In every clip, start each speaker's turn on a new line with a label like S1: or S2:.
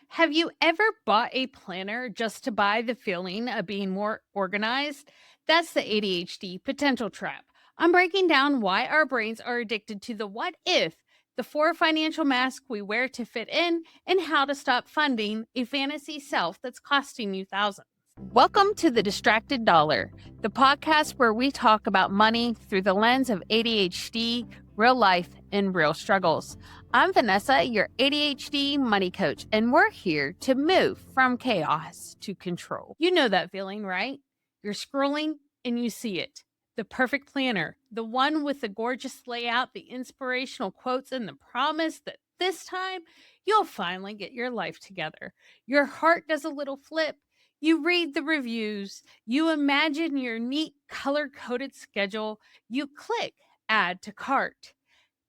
S1: Have you ever bought a planner just to buy the feeling of being more organized? That's the ADHD potential trap. I'm breaking down why our brains are addicted to the what if, the four financial masks we wear to fit in, and how to stop funding a fantasy self that's costing you thousands. Welcome to The Distracted Dollar, the podcast where we talk about money through the lens of ADHD, real life, and real struggles. I'm Vanessa, your ADHD money coach, and we're here to move from chaos to control. You know that feeling, right? You're scrolling and you see it. The perfect planner, the one with the gorgeous layout, the inspirational quotes, and the promise that this time you'll finally get your life together. Your heart does a little flip. You read the reviews, you imagine your neat color coded schedule, you click add to cart.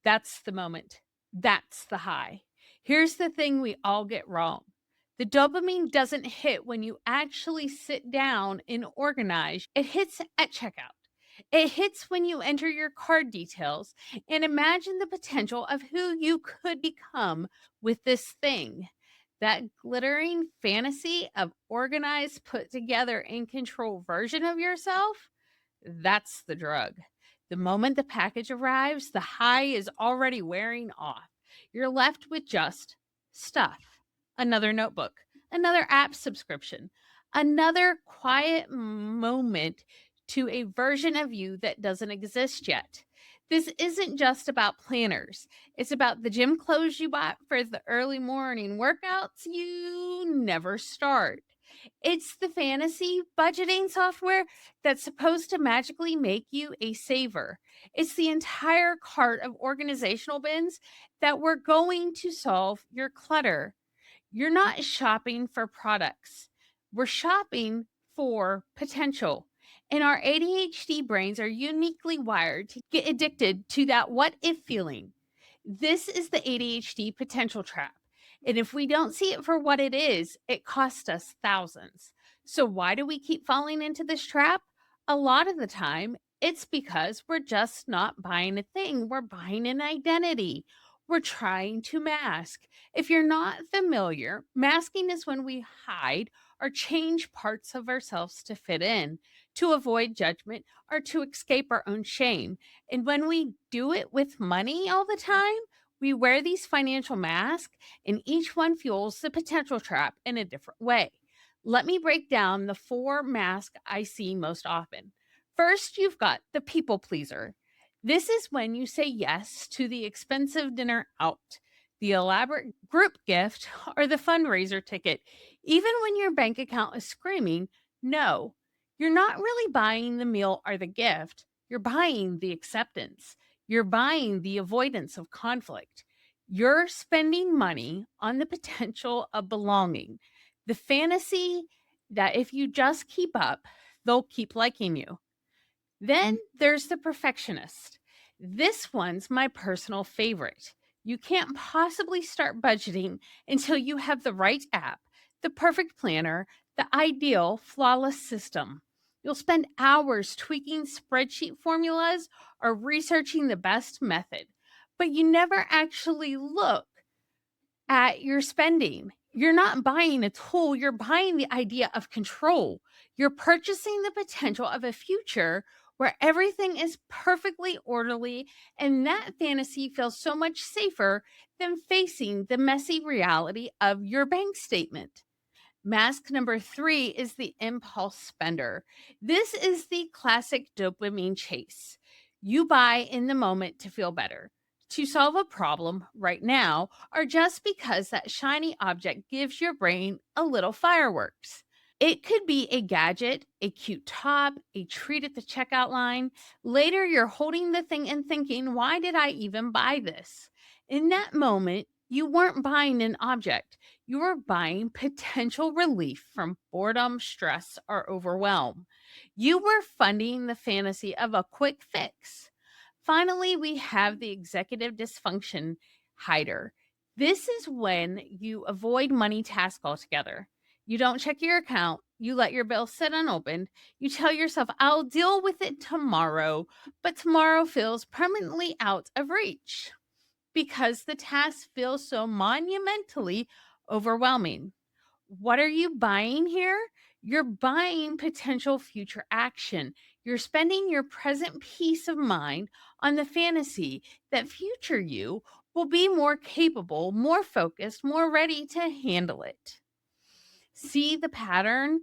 S1: That's the moment. That's the high. Here's the thing we all get wrong: the dopamine doesn't hit when you actually sit down and organize, it hits at checkout. It hits when you enter your card details and imagine the potential of who you could become with this thing. That glittering fantasy of organized, put together, in control version of yourself, that's the drug. The moment the package arrives, the high is already wearing off. You're left with just stuff: another notebook, another app subscription, another quiet moment to a version of you that doesn't exist yet. This isn't just about planners. It's about the gym clothes you bought for the early morning workouts you never start. It's the fantasy budgeting software that's supposed to magically make you a saver. It's the entire cart of organizational bins that were going to solve your clutter. You're not shopping for products. We're shopping for potential. And our ADHD brains are uniquely wired to get addicted to that what if feeling. This is the ADHD potential trap. And if we don't see it for what it is, it costs us thousands. So, why do we keep falling into this trap? A lot of the time, it's because we're just not buying a thing, we're buying an identity. We're trying to mask. If you're not familiar, masking is when we hide or change parts of ourselves to fit in, to avoid judgment, or to escape our own shame. And when we do it with money all the time, we wear these financial masks, and each one fuels the potential trap in a different way. Let me break down the four masks I see most often. First, you've got the people pleaser. This is when you say yes to the expensive dinner out, the elaborate group gift, or the fundraiser ticket, even when your bank account is screaming no. You're not really buying the meal or the gift, you're buying the acceptance. You're buying the avoidance of conflict. You're spending money on the potential of belonging, the fantasy that if you just keep up, they'll keep liking you. Then there's the perfectionist. This one's my personal favorite. You can't possibly start budgeting until you have the right app, the perfect planner, the ideal flawless system. You'll spend hours tweaking spreadsheet formulas or researching the best method, but you never actually look at your spending. You're not buying a tool, you're buying the idea of control. You're purchasing the potential of a future where everything is perfectly orderly, and that fantasy feels so much safer than facing the messy reality of your bank statement. Mask number three is the impulse spender. This is the classic dopamine chase. You buy in the moment to feel better, to solve a problem right now, or just because that shiny object gives your brain a little fireworks. It could be a gadget, a cute top, a treat at the checkout line. Later, you're holding the thing and thinking, why did I even buy this? In that moment, you weren't buying an object. You were buying potential relief from boredom, stress, or overwhelm. You were funding the fantasy of a quick fix. Finally, we have the executive dysfunction hider. This is when you avoid money task altogether. You don't check your account. You let your bill sit unopened. You tell yourself, I'll deal with it tomorrow, but tomorrow feels permanently out of reach because the task feels so monumentally overwhelming. What are you buying here? You're buying potential future action. You're spending your present peace of mind on the fantasy that future you will be more capable, more focused, more ready to handle it. See the pattern?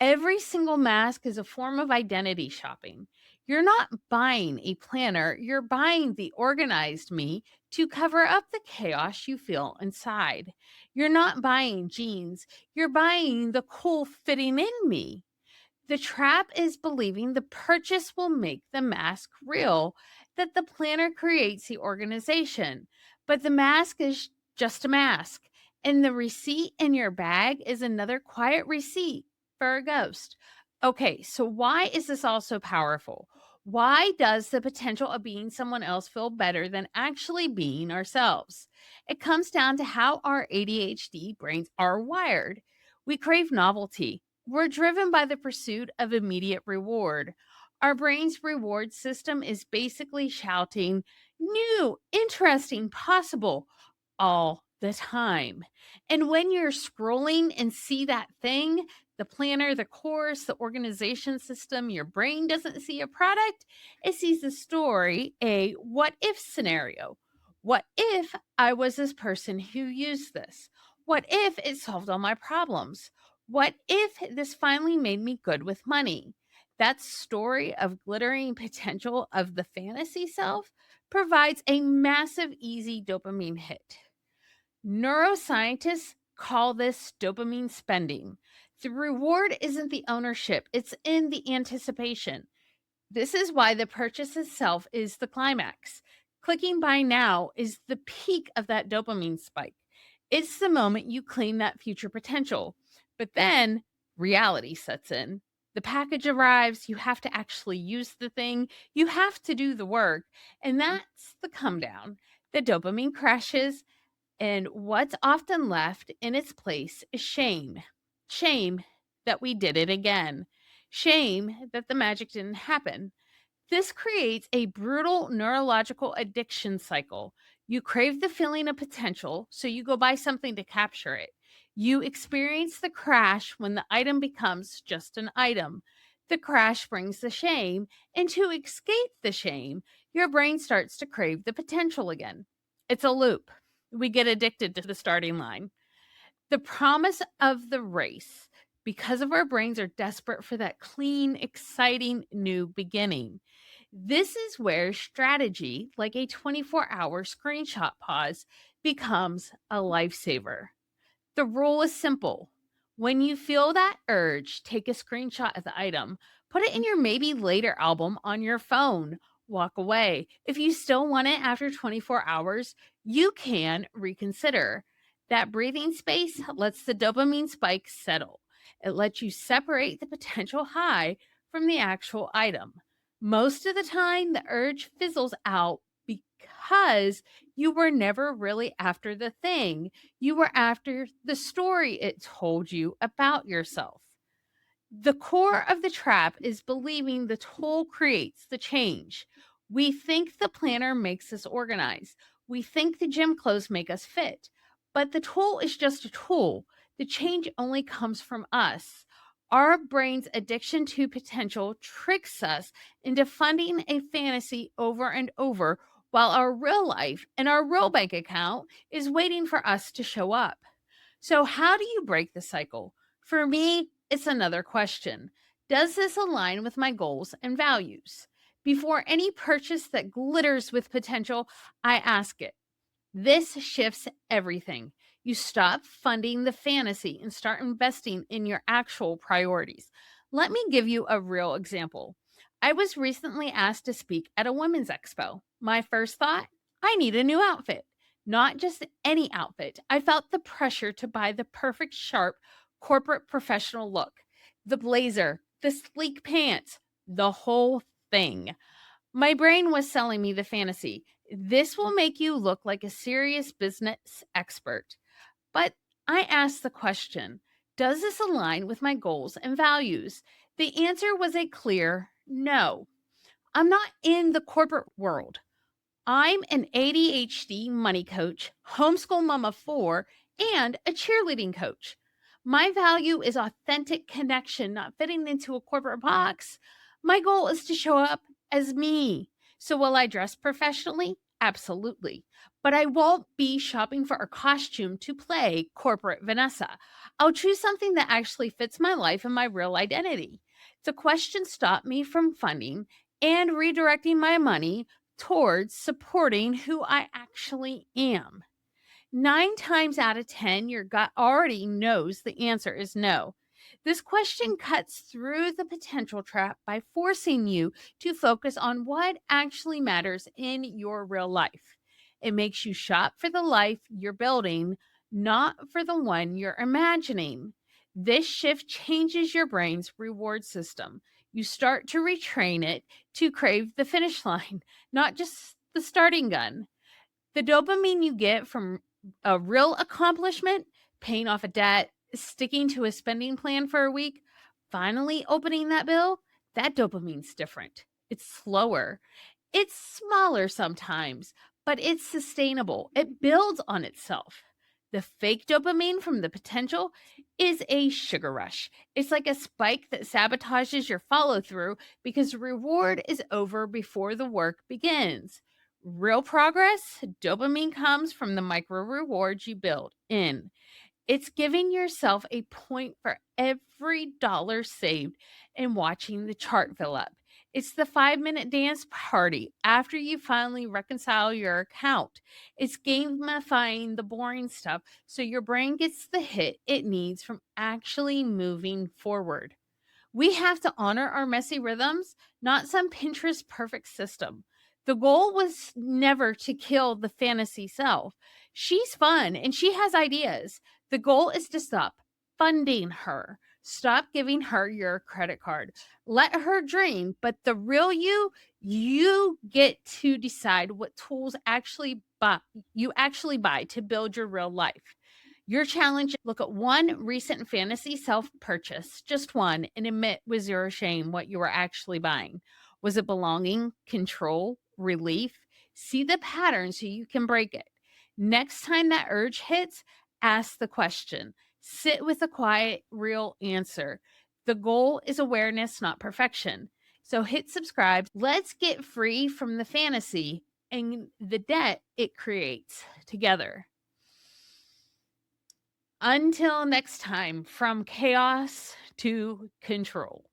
S1: Every single mask is a form of identity shopping. You're not buying a planner, you're buying the organized me to cover up the chaos you feel inside. You're not buying jeans, you're buying the cool fitting in me. The trap is believing the purchase will make the mask real, that the planner creates the organization, but the mask is just a mask. And the receipt in your bag is another quiet receipt for a ghost. Okay, so why is this all so powerful? Why does the potential of being someone else feel better than actually being ourselves? It comes down to how our ADHD brains are wired. We crave novelty. We're driven by the pursuit of immediate reward. Our brain's reward system is basically shouting, new, interesting, possible, all the time. And when you're scrolling and see that thing, the planner, the course, the organization system, your brain doesn't see a product, it sees a story, a what if scenario. What if I was this person who used this? What if it solved all my problems? What if this finally made me good with money? That story of glittering potential of the fantasy self provides a massive, easy dopamine hit. Neuroscientists call this dopamine spending. The reward isn't the ownership, it's in the anticipation. This is why the purchase itself is the climax. Clicking buy now is the peak of that dopamine spike. It's the moment you claim that future potential. But then reality sets in. The package arrives, you have to actually use the thing, you have to do the work, and that's the come down. The dopamine crashes, and what's often left in its place is shame. Shame that we did it again. Shame that the magic didn't happen. This creates a brutal neurological addiction cycle. You crave the feeling of potential, so you go buy something to capture it. You experience the crash when the item becomes just an item. The crash brings the shame, and to escape the shame, your brain starts to crave the potential again. It's a loop. We get addicted to the starting line. The promise of the race, because of our brains are desperate for that clean, exciting new beginning. This is where strategy, like a 24-hour screenshot pause, becomes a lifesaver. The rule is simple. When you feel that urge, take a screenshot of the item, put it in your maybe later album on your phone, walk away. If you still want it after 24 hours, you can reconsider. That breathing space lets the dopamine spike settle. It lets you separate the potential high from the actual item. Most of the time, the urge fizzles out because you were never really after the thing. You were after the story it told you about yourself. The core of the trap is believing the tool creates the change. We think the planner makes us organized. We think the gym clothes make us fit. But the tool is just a tool. The change only comes from us. Our brain's addiction to potential tricks us into funding a fantasy over and over while our real life and our real bank account is waiting for us to show up. So, how do you break the cycle? For me, it's another question. Does this align with my goals and values? Before any purchase that glitters with potential, I ask it. This shifts everything. You stop funding the fantasy and start investing in your actual priorities. Let me give you a real example. I was recently asked to speak at a women's expo. My first thought, I need a new outfit. Not just any outfit. I felt the pressure to buy the perfect, sharp, corporate professional look. The blazer, the sleek pants, the whole thing. My brain was selling me the fantasy. This will make you look like a serious business expert. But I asked the question, does this align with my goals and values? The answer was a clear no. I'm not in the corporate world. I'm an ADHD money coach, homeschool mom of four, and a cheerleading coach. My value is authentic connection, not fitting into a corporate box. My goal is to show up as me. So, will I dress professionally? Absolutely. But I won't be shopping for a costume to play corporate Vanessa. I'll choose something that actually fits my life and my real identity. The question stopped me from funding and redirecting my money towards supporting who I actually am. 9 times out of 10, your gut already knows the answer is no. This question cuts through the potential trap by forcing you to focus on what actually matters in your real life. It makes you shop for the life you're building, not for the one you're imagining. This shift changes your brain's reward system. You start to retrain it to crave the finish line, not just the starting gun. The dopamine you get from a real accomplishment, paying off a debt, sticking to a spending plan for a week, finally opening that bill, that dopamine's different. It's slower. It's smaller sometimes, but it's sustainable. It builds on itself. The fake dopamine from the potential is a sugar rush. It's like a spike that sabotages your follow through because reward is over before the work begins. Real progress, dopamine comes from the micro rewards you build in. It's giving yourself a point for every dollar saved and watching the chart fill up. It's the 5 minute dance party after you finally reconcile your account. It's gamifying the boring stuff so your brain gets the hit it needs from actually moving forward. We have to honor our messy rhythms, not some Pinterest perfect system. The goal was never to kill the fantasy self. She's fun and she has ideas. The goal is to stop funding her. Stop giving her your credit card. Let her dream, but the real you, you get to decide what tools you actually buy to build your real life. Your challenge: look at one recent fantasy self purchase, just one, and admit with zero shame what you were actually buying. Was it belonging, control, relief? See the pattern so you can break it. Next time that urge hits, ask the question. Sit with a quiet, real answer. The goal is awareness, not perfection. So hit subscribe. Let's get free from the fantasy and the debt it creates together. Until next time, from chaos to control.